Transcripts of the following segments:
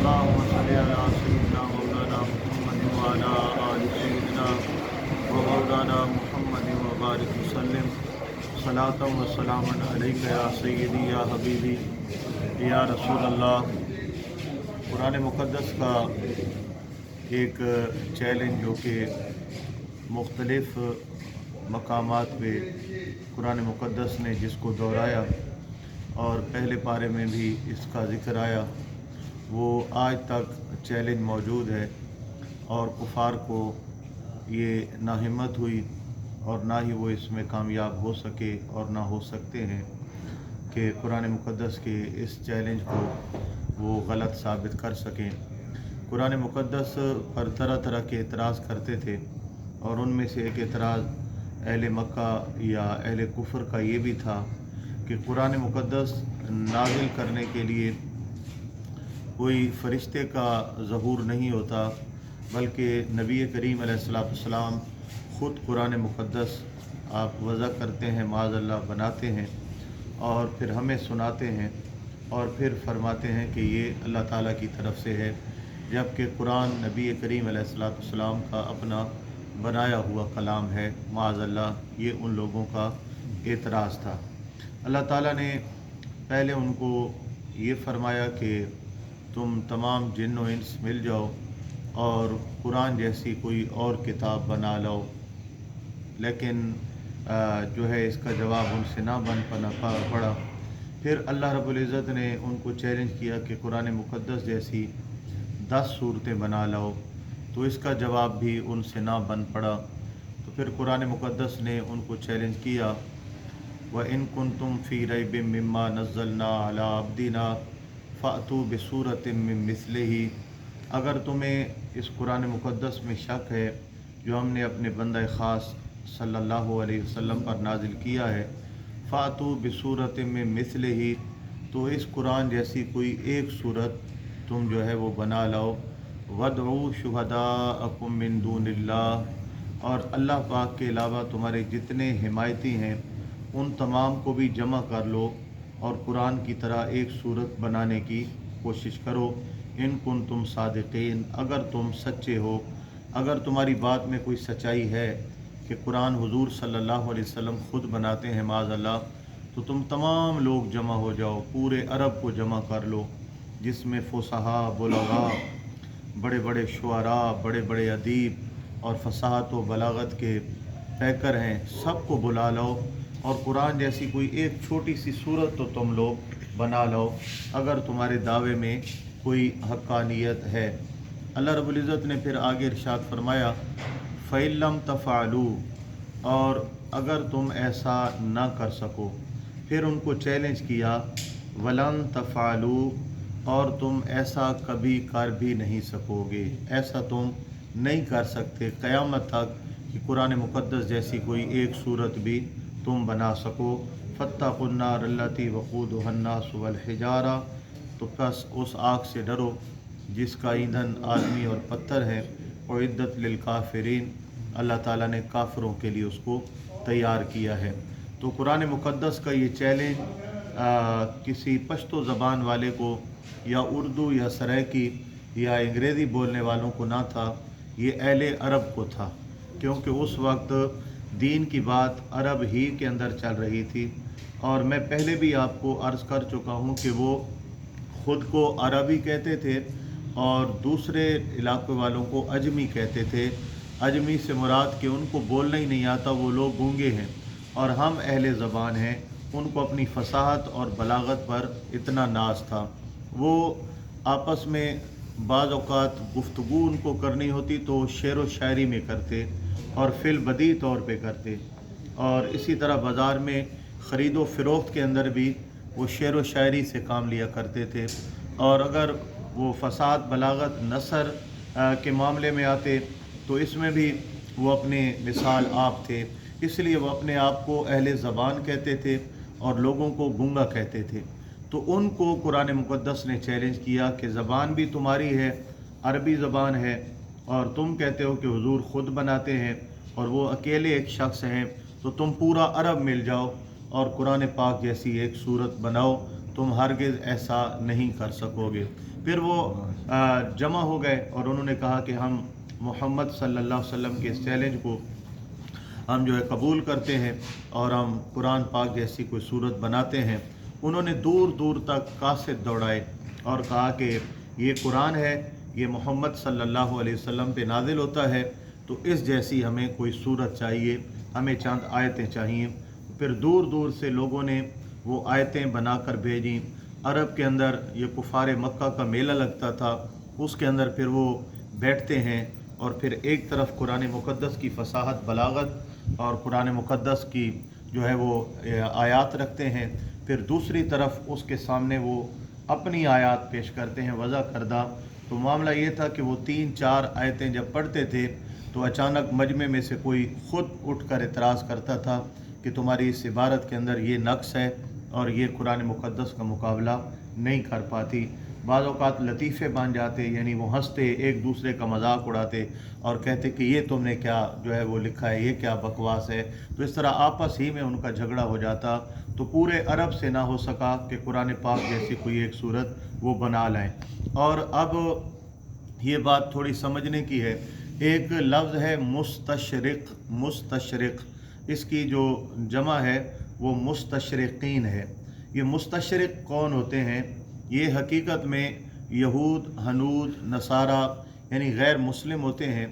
अल्लाहुम्मा सल्लि अला सय्यिदिना मौलाना मुहम्मद व अला आलि सय्यिदिना व मौलाना मुहम्मद व बारिक वसल्लम सलातम व सलामन अलैका या सय्यदी या हबीबी या रसूल अल्लाह। कुरान मुक़द्दस का एक चैलेंज जो कि मुख्तलिफ़ मकामात पे कुरान मुक़द्दस ने जिसको दोहराया और पहले पारे में भी इसका ज़िक्र आया, वो आज तक चैलेंज मौजूद है और कुफ़ार को ये ना हिम्मत हुई और ना ही वो इसमें कामयाब हो सके और ना हो सकते हैं कि कुरान मुक़द्दस के इस चैलेंज को वो गलत साबित कर सकें। कुरान मुक़द्दस पर तरह तरह के एतराज़ करते थे और उनमें से एक एतराज़ अहले मक्का या अहले कुफ्र का ये भी था कि कुरान मुक़द्दस नाज़िल करने के लिए कोई फ़रिश्ते का ज़हूर नहीं होता, बल्कि नबी करीम अलैहिस्सलाम ख़ुद कुरान मुक़द्दस आप वज़ा करते हैं, माज़अल्लाह बनाते हैं और फिर हमें सुनाते हैं और फिर फरमाते हैं कि ये अल्लाह ताला की तरफ से है, जबकि कुरान नबी करीम अलैहिस्सलाम का अपना बनाया हुआ कलाम है। माज़अल्लाह ये उन लोगों का एतराज़ था। अल्लाह ताला ने पहले उनको ये फरमाया कि तुम तमाम जिन्न व इंस मिल जाओ और कुरान जैसी कोई और किताब बना लो, लेकिन जो है इसका जवाब उनसे ना बन पड़ा। फिर अल्लाह रब्बुल इज़्ज़त ने उनको चैलेंज किया कि कुरान मुक़द्दस जैसी 10 सूरतें बना लो, तो इसका जवाब भी उनसे ना बन पड़ा। तो फिर कुरान मुक़द्दस ने उनको चैलेंज किया, व इन कुंतुम फ़ी रैबिम मिम्मा नज़्ज़लना अला अब्दिना फ़अतू बिसूरतिम मिन मिस्लिही, अगर तुम्हें इस कुरान मुक़द्दस में शक है जो हमने अपने बंदा ख़ास सल्लल्लाहु अलैहि वसल्लम पर नाजिल किया है, फ़अतू बिसूरतिम मिन मिस्लिही, तो इस कुरान जैसी कोई एक सूरत तुम जो है वो बना लो। वदउ शुहदाअकुम मिन दूनिल्लाह, और अल्लाह पाक के अलावा तुम्हारे जितने हिमायती हैं उन तमाम को भी जमा कर लो और कुरान की तरह एक सूरत बनाने की कोशिश करो। इन कुंतुम सादिकीन, अगर तुम सच्चे हो, अगर तुम्हारी बात में कोई सच्चाई है कि कुरान हुजूर सल्लल्लाहु अलैहि वसल्लम ख़ुद बनाते हैं माज़अल्लाह, तो तुम तमाम लोग जमा हो जाओ, पूरे अरब को जमा कर लो, जिसमें फ़ुसहा, बुलगा, बड़े बड़े शुआरा, बड़े बड़े अदीब और फ़साहत व बलागत के पैकर हैं, सबको बुला लो और कुरान जैसी कोई एक छोटी सी सूरत तो तुम लोग बना लो, अगर तुम्हारे दावे में कोई हक़ानियत है। अल्लाह रब्बुल इज़्ज़त ने फिर आगे इरशाद फरमाया, फ़इल्लम तफ़अलू, और अगर तुम ऐसा ना कर सको, फिर उनको चैलेंज किया, वलन तफ़अलू, और तुम ऐसा कभी कर भी नहीं सकोगे, ऐसा तुम नहीं कर सकते क़यामत तक कि कुरान मुक़द्दस जैसी कोई एक सूरत भी तुम बना सको। फ़त्तक़ुन्नार अल्लती वक़ूदुहन्नास वल हिजारा, तो बस उस आग से डरो जिसका ईंधन आदमी और पत्थर है, और इद्दत लिल काफ़िरीन, अल्लाह ताला ने काफ़िरों के लिए उसको तैयार किया है। तो कुरान मुक़द्दस का ये चैलेंज किसी पश्तो ज़बान वाले को या उर्दू या सराइकी या अंग्रेज़ी बोलने वालों को ना था, ये अहले अरब को था, क्योंकि उस वक्त दीन की बात अरब ही के अंदर चल रही थी। और मैं पहले भी आपको अर्ज़ कर चुका हूँ कि वो ख़ुद को अरबी कहते थे और दूसरे इलाक़े वालों को अजमी कहते थे। अजमी से मुराद कि उनको बोलना ही नहीं आता, वो लोग गूंगे हैं, और हम अहले ज़बान हैं, उनको अपनी फ़साहत और बलागत पर इतना नाज था। वो आपस में बाज़ औक़ात गुफ्तगू उनको करनी होती तो शेर व शायरी में करते और फिल बदी तौर पे करते, और इसी तरह बाज़ार में ख़रीदो फ़रोख्त के अंदर भी वो शेर व शायरी से काम लिया करते थे। और अगर वो फ़साद, बलागत, नसर के मामले में आते तो इसमें भी वो अपने मिसाल आप थे, इसलिए वो अपने आप को अहले ज़बान कहते थे और लोगों को गूंगा कहते थे। तो उनको कुरान मुक़द्दस ने चैलेंज किया कि ज़बान भी तुम्हारी है, अरबी ज़बान है, और तुम कहते हो कि हुजूर ख़ुद बनाते हैं और वो अकेले एक शख्स हैं, तो तुम पूरा अरब मिल जाओ और कुरान पाक जैसी एक सूरत बनाओ, तुम हरगिज़ ऐसा नहीं कर सकोगे। फिर वो जमा हो गए और उन्होंने कहा कि हम मोहम्मद सल्लल्लाहु अलैहि वसल्लम के इस चैलेंज को हम जो है कबूल करते हैं और हम कुरान पाक जैसी कोई सूरत बनाते हैं। उन्होंने दूर दूर तक कासिद दौड़ाए और कहा कि ये कुरान है, ये मोहम्मद सल्लल्लाहु अलैहि वसल्लम पे नाजिल होता है, तो इस जैसी हमें कोई सूरत चाहिए, हमें चंद आयतें चाहिए। फिर दूर दूर से लोगों ने वो आयतें बनाकर भेजी। अरब के अंदर ये कुफार मक्का का मेला लगता था, उसके अंदर फिर वो बैठते हैं और फिर एक तरफ कुरान मुक़द्दस की फसाहत बलागत और कुरान मुक़द्दस की जो है वो आयात रखते हैं, फिर दूसरी तरफ उसके सामने वो अपनी आयात पेश करते हैं वज़ा करदा। तो मामला ये था कि वो 3-4 आयतें जब पढ़ते थे तो अचानक मजमे में से कोई ख़ुद उठकर एतराज़ करता था कि तुम्हारी इस इबारत के अंदर ये नक्स है और ये कुरान मुक़द्दस का मुकाबला नहीं कर पाती। बाज़ औक़ात लतीफ़े बन जाते, यानी वो हंसते, एक दूसरे का मजाक उड़ाते और कहते कि ये तुमने क्या जो है वो लिखा है, ये क्या बकवास है। तो इस तरह आपस ही में उनका झगड़ा हो जाता। तो पूरे अरब से ना हो सका कि कुरान पाक जैसी कोई एक सूरत वो बना लाएं। और अब ये बात थोड़ी समझने की है, एक लफ्ज़ है मुस्तशरिक़। मुस्तशरिक़ इसकी जो जमा है वो मुस्तशरिक़ीन है। ये मुस्तशरिक़ कौन होते हैं? ये हकीकत में यहूद, हनूद, नसारा यानी गैर मुस्लिम होते हैं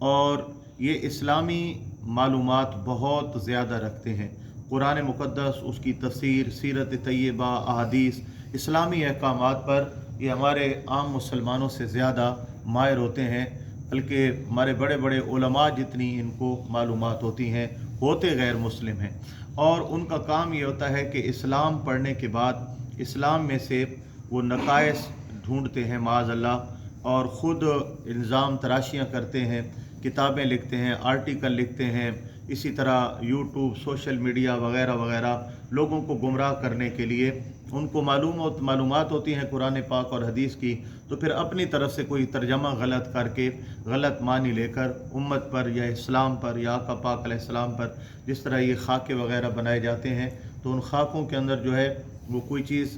और ये इस्लामी मालूमात बहुत ज़्यादा रखते हैं। कुरान मुक़द्दस, उसकी तफसीर, सीरत तय्यबा, अहादीस, इस्लामी अहकामात पर ये हमारे आम मुसलमानों से ज़्यादा माहिर होते हैं, बल्कि हमारे बड़े बड़े उलमा जितनी इनको मालूमात होती हैं होते गैर मुस्लिम हैं। और उनका काम ये होता है कि इस्लाम पढ़ने के बाद इस्लाम में से वो नकाइस ढूंढते हैं माअज़ल्लाह और ख़ुद इल्ज़ाम तराशियाँ करते हैं, किताबें लिखते हैं, आर्टिकल लिखते हैं। इसी तरह यूट्यूब, सोशल मीडिया वगैरह वगैरह लोगों को गुमराह करने के लिए उनको मालूमात होती हैं कुरान पाक और हदीस की, तो फिर अपनी तरफ से कोई तर्जमा गलत करके गलत मानी लेकर उम्मत पर या इस्लाम पर या आका पाक अलैहिस्सलाम पर जिस तरह ये खाके वगैरह बनाए जाते हैं, तो उन खाकों के अंदर जो है वो कोई चीज़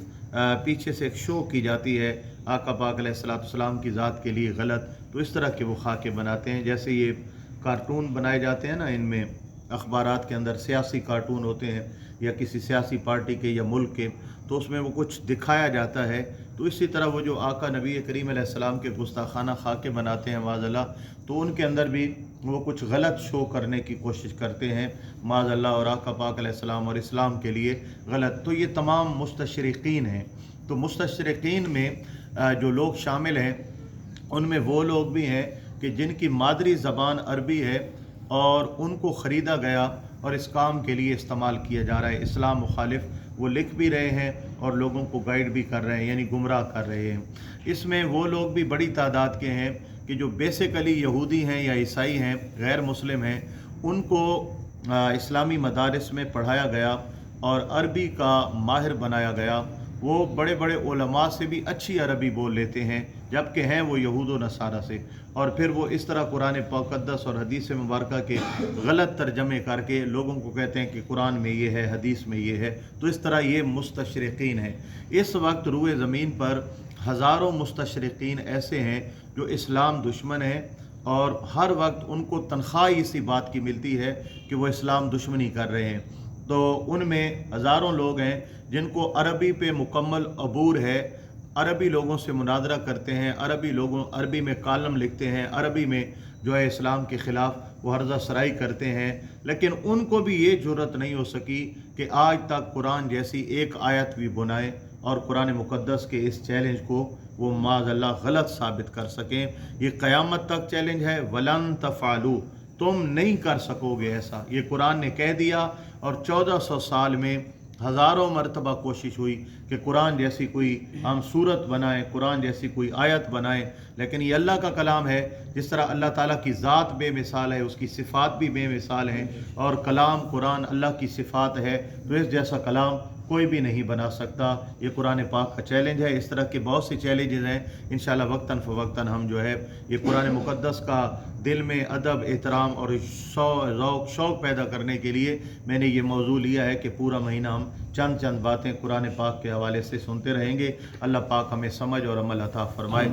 पीछे से एक शो की जाती है आका पाक अलैहिस्सलाम की ज़ात के लिए गलत, तो इस तरह के वो खाके बनाते हैं। जैसे ये कार्टून बनाए जाते हैं ना, इनमें अखबारात के अंदर सियासी कार्टून होते हैं या किसी सियासी पार्टी के या मुल्क के, तो उसमें वो कुछ दिखाया जाता है। तो इसी तरह वो जो आका नबी करीम अलैहिस्सलाम के गुस्ताखाना खाके बनाते हैं माज़अल्लाह, तो उनके अंदर भी वो कुछ गलत शो करने की कोशिश करते हैं माज़अल्लाह और आका पाक अलैहिस्सलाम और इस्लाम के लिए गलत। तो ये तमाम मुस्तशरिक़ीन हैं। तो मुस्तशरिक़ीन में जो लोग शामिल हैं उनमें वो लोग भी हैं कि जिनकी मादरी ज़बान अरबी है और उनको ख़रीदा गया और इस काम के लिए इस्तेमाल किया जा रहा है। इस्लाम मुखालिफ वो लिख भी रहे हैं और लोगों को गाइड भी कर रहे हैं, यानी गुमराह कर रहे हैं। इसमें वो लोग भी बड़ी तादाद के हैं कि जो बेसिकली यहूदी हैं या ईसाई हैं, गैर मुस्लिम हैं, उनको इस्लामी मदारिस में पढ़ाया गया और अरबी का माहिर बनाया गया। वो बड़े बड़े उलमा से भी अच्छी अरबी बोल लेते हैं, जबकि हैं वो यहूद व नसारा से। और फिर वो इस तरह कुरान मुक़द्दस और हदीस मुबारक के गलत तर्जमे करके लोगों को कहते हैं कि कुरान में ये है, हदीस में ये है। तो इस तरह ये मुस्तशरिक़ीन है। इस वक्त रूए ज़मीन पर हज़ारों मुस्तशरिक़ीन ऐसे हैं जो इस्लाम दुश्मन हैं और हर वक्त उनको तनख्वाह इसी बात की मिलती है कि वो इस्लाम दुश्मनी कर रहे हैं। तो उनमें हज़ारों लोग हैं जिनको अरबी पे मुकम्मल अबूर है, अरबी लोगों से मुनादरा करते हैं, अरबी में कालम लिखते हैं, अरबी में जो है इस्लाम के ख़िलाफ़ वो हर्जा सराई करते हैं। लेकिन उनको भी ये जुर्रत नहीं हो सकी कि आज तक कुरान जैसी एक आयत भी बुनाए और कुरान मुक़द्दस के इस चैलेंज को वो माज़अल्लाह गलत साबित कर सकें। ये क़यामत तक चैलेंज है, वलन तफ़ालू, तुम नहीं कर सकोगे ऐसा। ये कुरान ने कह दिया और 1400 साल में हज़ारों मरतबा कोशिश हुई कि कुरान जैसी कोई हम सूरत बनाएं, कुरान जैसी कोई आयत बनाएं, लेकिन ये अल्लाह का कलाम है। जिस तरह अल्लाह ताला की ज़ात बेमिसाल है, उसकी सिफ़ात भी बेमिसाल हैं और कलाम कुरान अल्लाह की सिफ़ात है, तो इस जैसा कलाम کوئی بھی نہیں بنا سکتا۔ یہ قرآن پاک کا چیلنج ہے۔ اس طرح کے بہت سے چیلنجز ہیں، انشاءاللہ وقتاً فوقتاً ہم جو ہے یہ قرآن مقدس کا دل میں ادب، احترام اور ذوق شوق پیدا کرنے کے لیے میں نے یہ موضوع لیا ہے کہ پورا مہینہ ہم چند باتیں قرآن پاک کے حوالے سے سنتے رہیں گے۔ اللہ پاک ہمیں سمجھ اور عمل عطا فرمائے۔